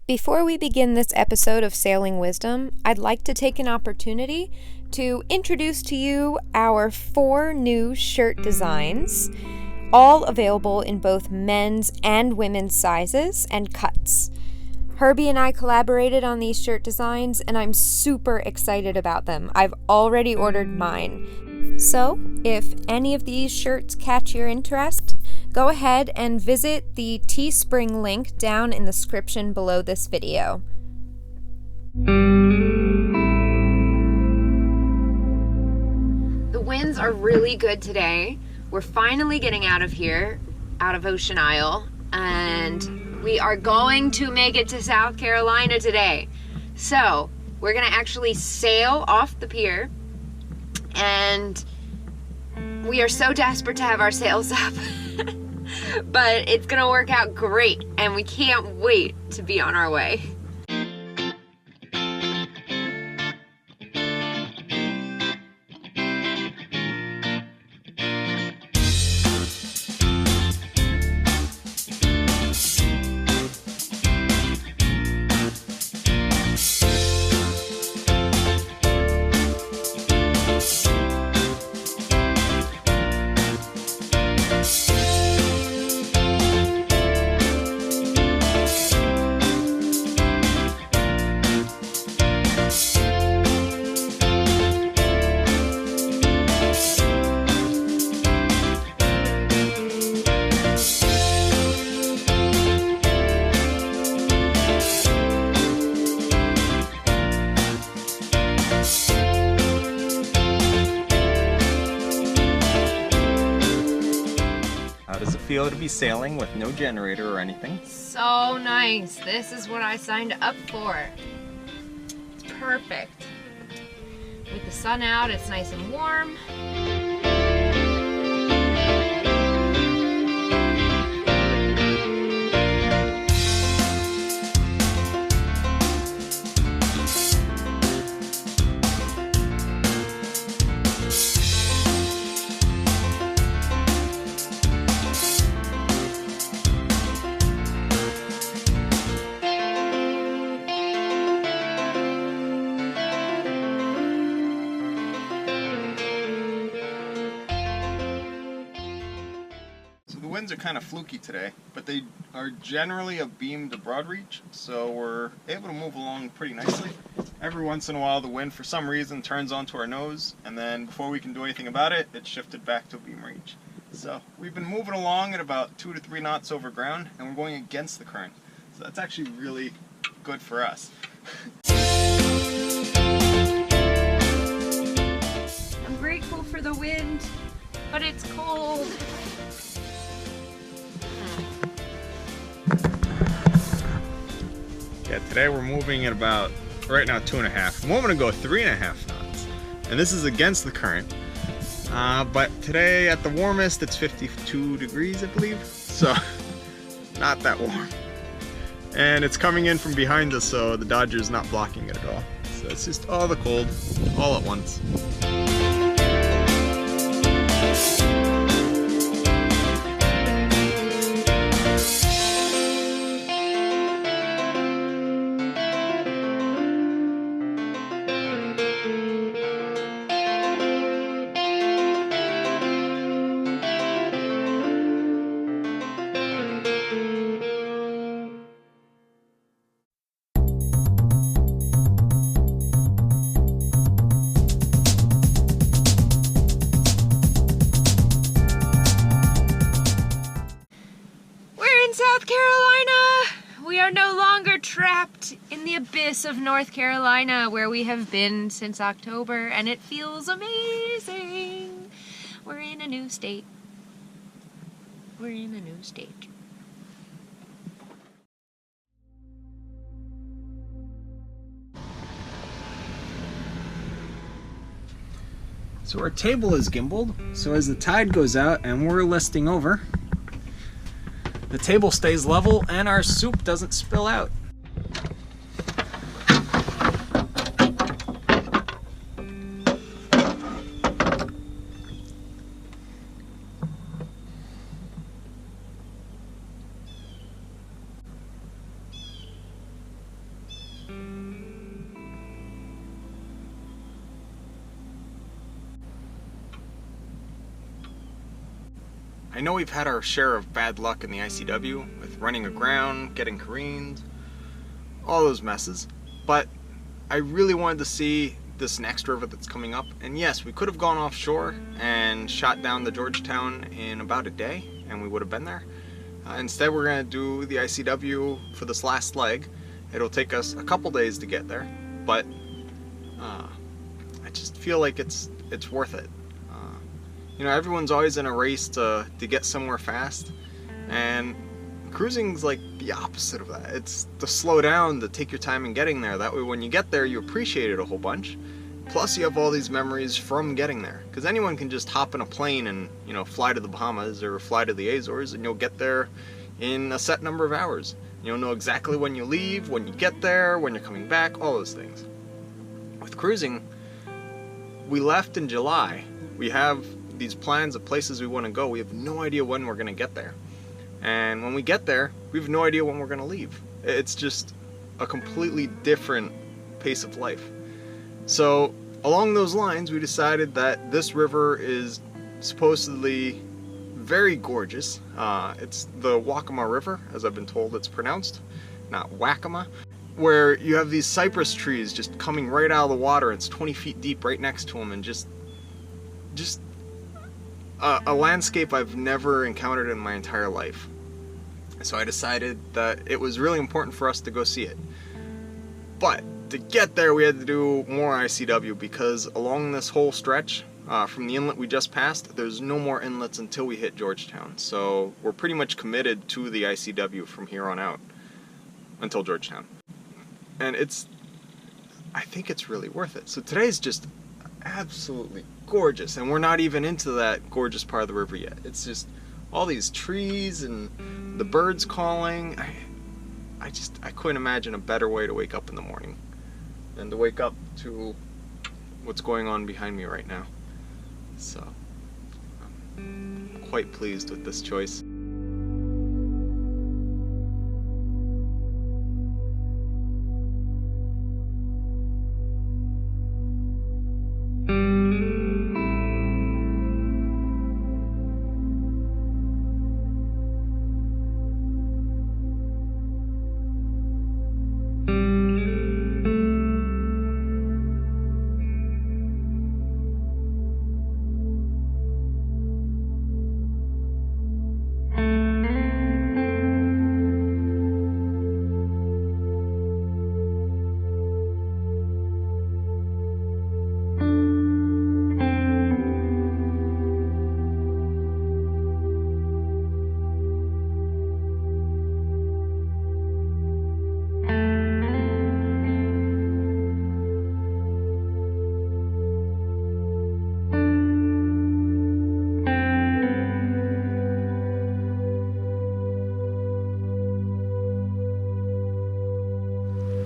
Before we begin this episode of Sailing Wisdom, I'd like to take an opportunity to introduce to you our 4 new shirt designs, all available in both men's and women's sizes and cuts. Herbie and I collaborated on these shirt designs, and I'm super excited about them. I've already ordered mine. So, if any of these shirts catch your interest, go ahead and visit the Teespring link down in the description below this video. The winds are really good today. We're finally getting out of here, out of Ocean Isle, and we are going to make it to South Carolina today. So, we're gonna actually sail off the pier, and we are so desperate to have our sails up. But it's gonna work out great, and we can't wait to be on our way. How does it feel to be sailing with no generator or anything? So nice. This is what I signed up for. It's perfect. With the sun out, it's nice and warm. The winds are kind of fluky today, but they are generally a beam to broad reach, so we're able to move along pretty nicely. Every once in a while the wind for some reason turns onto our nose, and then before we can do anything about it, it's shifted back to beam reach. So we've been moving along at about 2 to 3 knots over ground, and we're going against the current. So that's actually really good for us. I'm grateful for the wind, but it's cold. Yeah, today we're moving at about, right now, 2.5. A moment ago, 3.5 knots. And this is against the current. But today at the warmest, it's 52 degrees, I believe. So, not that warm. And it's coming in from behind us, so the Dodger's not blocking it at all. So it's just all the cold, all at once. South Carolina! We are no longer trapped in the abyss of North Carolina where we have been since October, and it feels amazing. We're in a new state. We're in a new state. So our table is gimbaled, so as the tide goes out and we're listing over, the table stays level and our soup doesn't spill out. I know we've had our share of bad luck in the ICW with running aground, getting careened, all those messes, but I really wanted to see this next river that's coming up. And yes, we could have gone offshore and shot down the Georgetown in about a day and we would have been there. Instead, we're going to do the ICW for this last leg. It'll take us a couple days to get there, but I just feel like it's worth it. You know, everyone's always in a race to get somewhere fast, and cruising's like the opposite of that. It's to slow down, to take your time in getting there. That way when you get there, you appreciate it a whole bunch. Plus you have all these memories from getting there. Because anyone can just hop in a plane and, you know, fly to the Bahamas or fly to the Azores, and you'll get there in a set number of hours. You'll know exactly when you leave, when you get there, when you're coming back, all those things. With cruising, we left in July. We have these plans of places we want to go. We have no idea when we're going to get there. And when we get there, we have no idea when we're going to leave. It's just a completely different pace of life. So along those lines, we decided that this river is supposedly very gorgeous. It's the Waccamaw River, as I've been told it's pronounced, not Waccamaw, where you have these cypress trees just coming right out of the water. It's 20 feet deep right next to them, and just a landscape I've never encountered in my entire life. So I decided that it was really important for us to go see it. But to get there, we had to do more ICW, because along this whole stretch, from the inlet we just passed, there's no more inlets until we hit Georgetown. So we're pretty much committed to the ICW from here on out until Georgetown. And I think it's really worth it. So today's just absolutely gorgeous, and we're not even into that gorgeous part of the river yet. It's just all these trees and the birds calling. I couldn't imagine a better way to wake up in the morning than to wake up to what's going on behind me right now. So I'm quite pleased with this choice.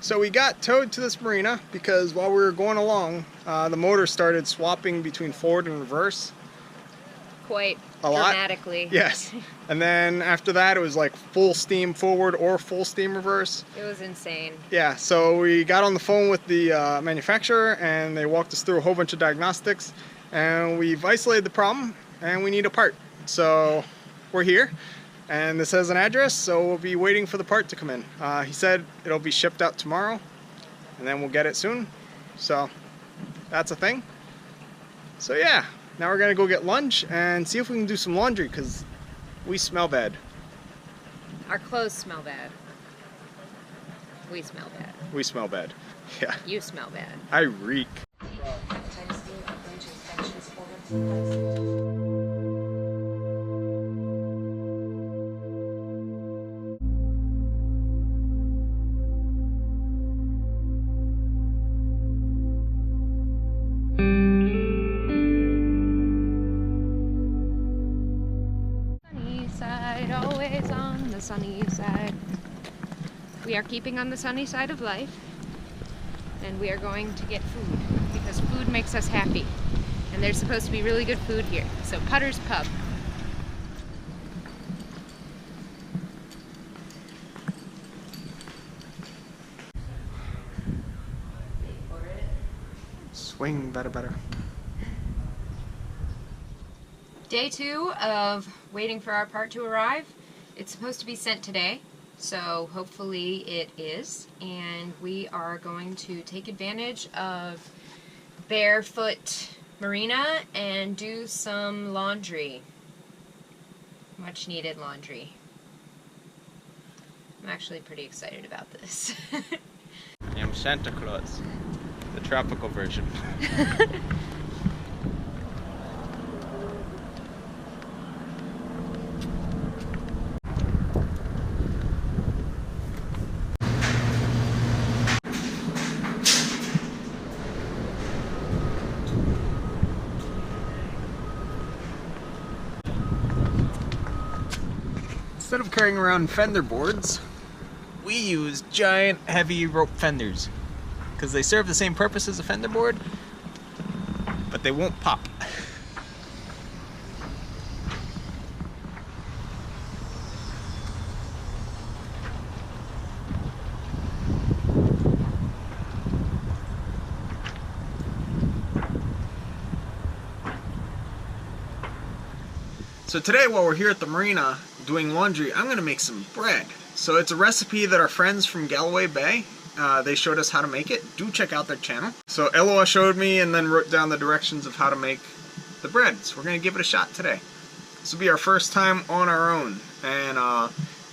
So we got towed to this marina because while we were going along, the motor started swapping between forward and reverse. Quite a dramatically. Lot. Yes. And then after that, it was like full steam forward or full steam reverse. It was insane. Yeah, so we got on the phone with the manufacturer, and they walked us through a whole bunch of diagnostics, and we've isolated the problem, and we need a part. So we're here. And this has an address, so we'll be waiting for the part to come in. He said it'll be shipped out tomorrow, and then we'll get it soon. So that's a thing. So yeah, now we're gonna go get lunch and see if we can do some laundry, because we smell bad. Our clothes smell bad. We smell bad. We smell bad. Yeah. You smell bad. I reek. Always on the sunny side. We are keeping on the sunny side of life, and we are going to get food because food makes us happy, and there's supposed to be really good food here. So Putter's Pub. Swing better. Day 2 of waiting for our part to arrive. It's supposed to be sent today, so hopefully it is. And we are going to take advantage of barefoot marina and do some laundry. Much needed laundry. I'm actually pretty excited about this. I am Santa Claus, the tropical version. Instead of carrying around fender boards, we use giant heavy rope fenders because they serve the same purpose as a fender board, but they won't pop. So today, while we're here at the marina doing laundry, I'm gonna make some bread. So it's a recipe that our friends from Galloway Bay, they showed us how to make it. Do check out their channel. So Eloa showed me and then wrote down the directions of how to make the bread. So we're gonna give it a shot today. This will be our first time on our own. And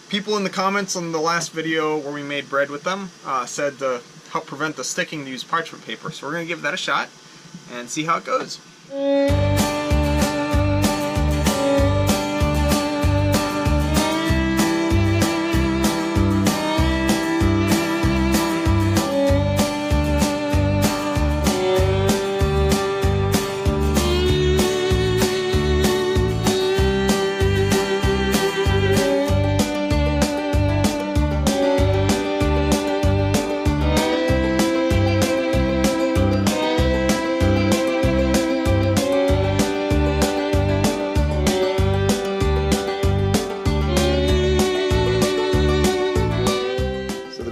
people in the comments on the last video where we made bread with them said to help prevent the sticking to use parchment paper. So we're gonna give that a shot and see how it goes.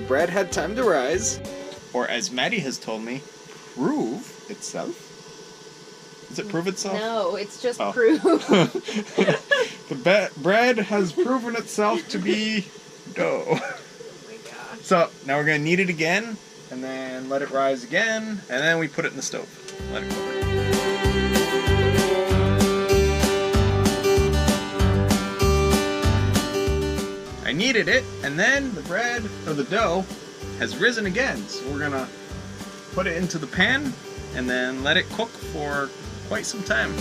Bread had time to rise, or as Maddie has told me, prove itself. Does it prove itself? No, it's just proof. The bread has proven itself to be dough. Oh my gosh. So now we're going to knead it again, and then let it rise again, and then we put it in the stove. Let it cook. I kneaded it, and then the bread, or the dough, has risen again. So we're gonna put it into the pan, and then let it cook for quite some time.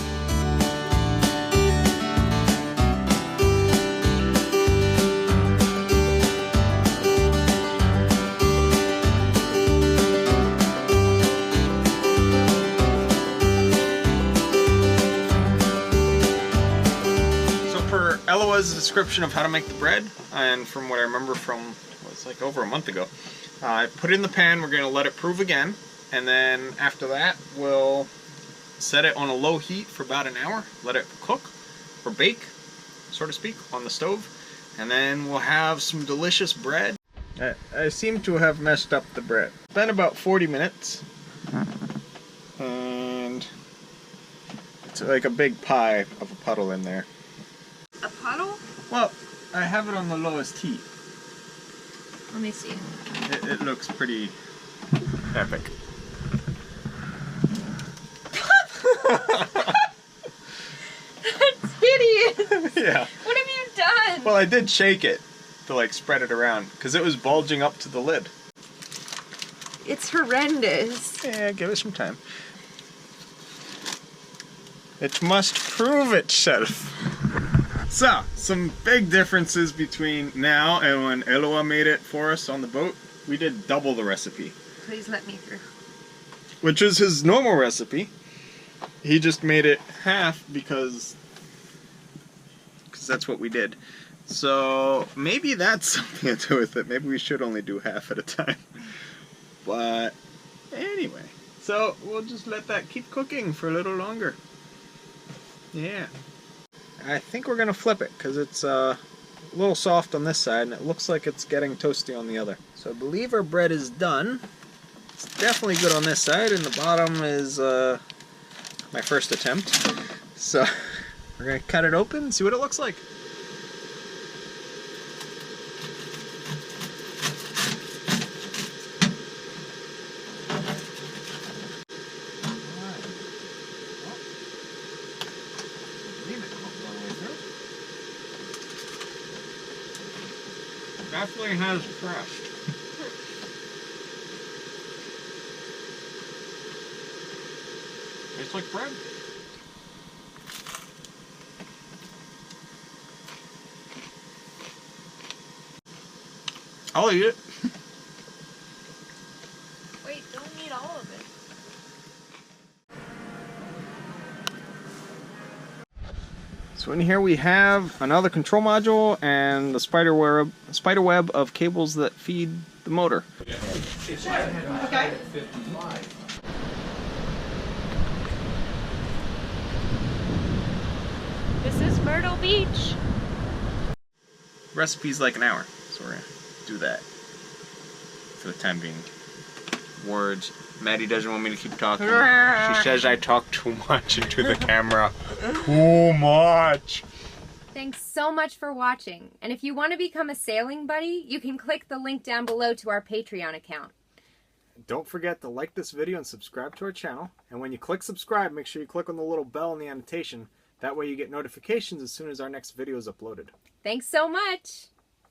Eloa's description of how to make the bread, and from what I remember from, well, it's like over a month ago, I put it in the pan, we're going to let it prove again, and then after that we'll set it on a low heat for about an hour, let it cook, or bake, so to speak, on the stove, and then we'll have some delicious bread. I seem to have messed up the bread. It's been about 40 minutes, and it's like a big pie of a puddle in there. A puddle? Well, I have it on the lowest heat. Let me see. It looks pretty epic. That's hideous! Yeah. What have you done? Well, I did shake it to like spread it around because it was bulging up to the lid. It's horrendous. Yeah, give it some time. It must prove itself. So, some big differences between now and when Eloa made it for us on the boat. We did double the recipe. Please let me through. Which is his normal recipe. He just made it half because that's what we did. So, maybe that's something to do with it. Maybe we should only do half at a time. But, anyway. So, we'll just let that keep cooking for a little longer. Yeah. I think we're going to flip it because it's a little soft on this side and it looks like it's getting toasty on the other. So I believe our bread is done. It's definitely good on this side, and the bottom is my first attempt. So we're gonna cut it open and see what it looks like. Definitely has crust. Tastes like bread. I'll eat it. Wait, don't eat all of it. So in here we have another control module and the spider web of cables that feed the motor. Okay. This is Myrtle Beach. Recipe's like an hour, so we're gonna do that for the time being. Words. Maddie doesn't want me to keep talking. She says I talk too much into the camera. Too much! Thanks so much for watching. And if you want to become a sailing buddy, you can click the link down below to our Patreon account. Don't forget to like this video and subscribe to our channel. And when you click subscribe, make sure you click on the little bell in the annotation. That way you get notifications as soon as our next video is uploaded. Thanks so much.